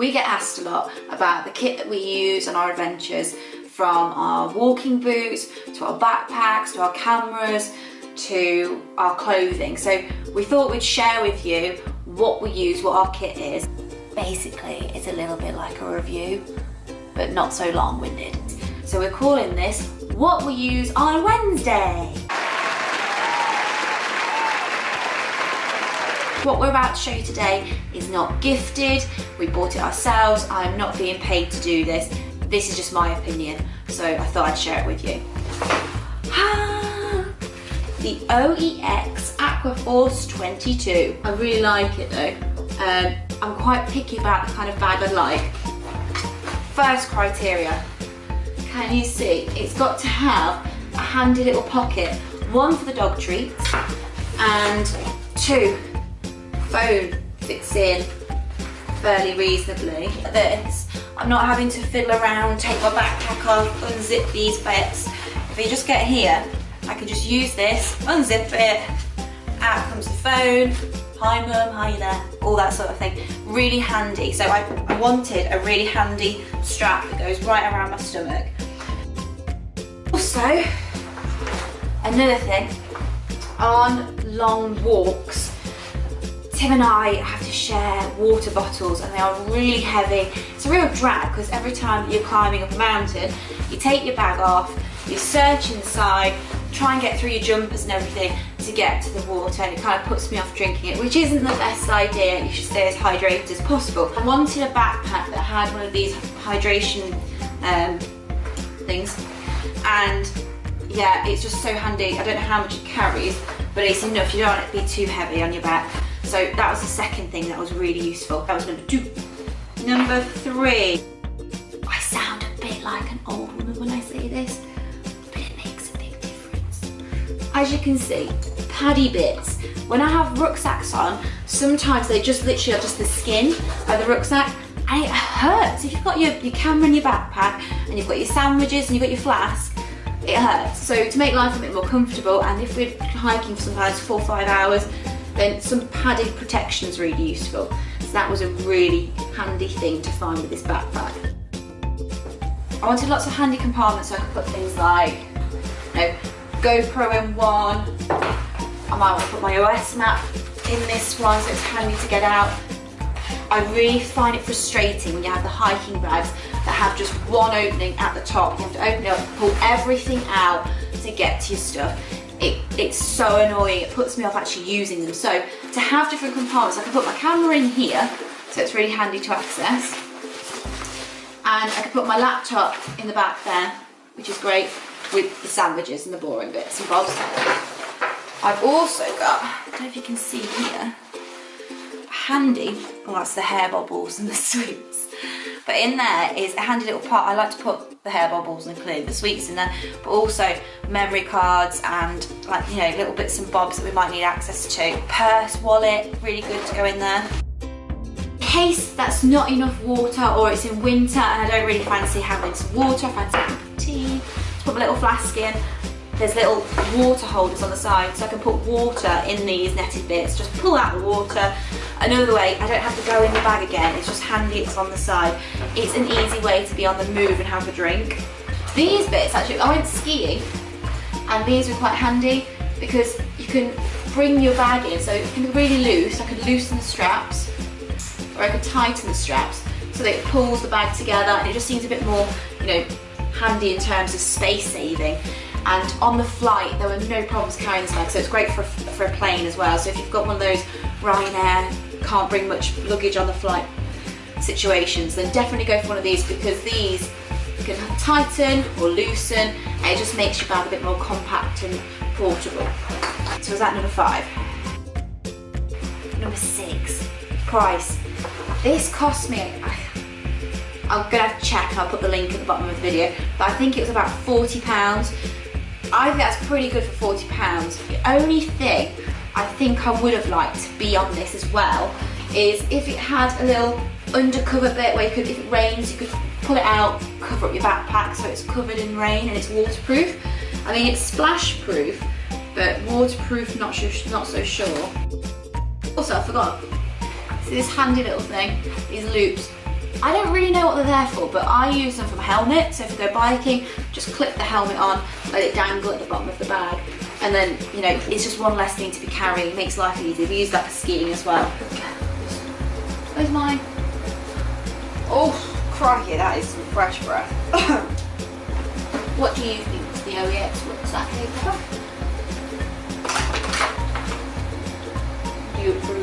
We get asked a lot about the kit that we use on our adventures, from our walking boots, to our backpacks, to our cameras, to our clothing. So we thought we'd share with you what we use, what our kit is. Basically, it's a little bit like a review, but not so long-winded. So we're calling this What We Use on Wednesday. What we're about to show you today is not gifted. We bought it ourselves. I'm not being paid to do this. This is just my opinion, so I thought I'd share it with you. The OEX Aqua Force 22. I really like it though. I'm quite picky about the kind of bag I like. First criteria, can you see? It's got to have a handy little pocket. One for the dog treats, and two, phone fits in fairly reasonably. This, I'm not having to fiddle around, take my backpack off, unzip these bits. If you just get here, I can just use this, unzip it, out comes the phone, hi mum, hi there, all that sort of thing. Really handy. So I wanted a really handy strap that goes right around my stomach. Also, another thing, on long walks, Tim and I have to share water bottles, and they are really heavy. It's a real drag because every time you're climbing up a mountain, you take your bag off, you search inside, try and get through your jumpers and everything to get to the water, and it kind of puts me off drinking it, which isn't the best idea. You should stay as hydrated as possible. I wanted a backpack that had one of these hydration things, and yeah, it's just so handy. I don't know how much it carries, but it's enough. You don't want it to be too heavy on your back. So that was the second thing that was really useful. That was number 2. Number 3. I sound a bit like an old woman when I say this, but it makes a big difference. As you can see, paddy bits. When I have rucksacks on, sometimes they just literally are just the skin of the rucksack, and it hurts. If you've got your camera in your backpack, and you've got your sandwiches, and you've got your flask, it hurts. So to make life a bit more comfortable, and if we're hiking for sometimes 4 or 5 hours, then some padded protection is really useful. So that was a really handy thing to find with this backpack. I wanted lots of handy compartments so I could put things like, you know, GoPro in one. I might want to put my OS map in this one so it's handy to get out. I really find it frustrating when you have the hiking bags that have just one opening at the top. You have to open it up, pull everything out to get to your stuff. It's so annoying, it puts me off actually using them. So to have different compartments, I can put my camera in here, so it's really handy to access. And I can put my laptop in the back there, which is great, with the sandwiches and the boring bits and bobs. I've also got, I don't know if you can see here, handy, well that's the hair bobbles and the sweets. But in there is a handy little pot. I like to put the hair bobbles and clearly the sweets in there, but also memory cards and, like, you know, little bits and bobs that we might need access to. Purse, wallet, really good to go in there. In case that's not enough water, or it's in winter and I don't really fancy having some water, I fancy a cup of tea, to put my little flask in. There's little water holders on the side, so I can put water in these netted bits, just pull out the water. Another way, I don't have to go in the bag again, it's just handy, it's on the side. It's an easy way to be on the move and have a drink. These bits, actually, I went skiing, and these are quite handy because you can bring your bag in, so it can be really loose. I could loosen the straps, or I could tighten the straps so that it pulls the bag together, and it just seems a bit more, you know, handy in terms of space saving. And on the flight, there were no problems carrying this bag, so it's great for a plane as well. So if you've got one of those Ryanair, can't bring much luggage on the flight situations, then definitely go for one of these, because these you can tighten or loosen, and it just makes your bag a bit more compact and portable. So is that number 5? Number 6, price. This cost me, I'm gonna have to check and I'll put the link at the bottom of the video, but I think it was about £40. I think that's pretty good for £40. The only thing I think I would have liked to be on this as well is if it had a little undercover bit where you could, if it rains, you could pull it out, cover up your backpack so it's covered in rain and it's waterproof. I mean, it's splash proof, but waterproof, not so sure. Also, I forgot, see this handy little thing, these loops. I don't really know what they're there for, but I use them from a helmet. So if you go biking, just clip the helmet on, let it dangle at the bottom of the bag, and then, you know, it's just one less thing to be carrying. It makes life easier. We use that for skiing as well. Where's mine? Oh, crikey, that is some fresh breath. What do you think is the OEX rucksack? Do you approve?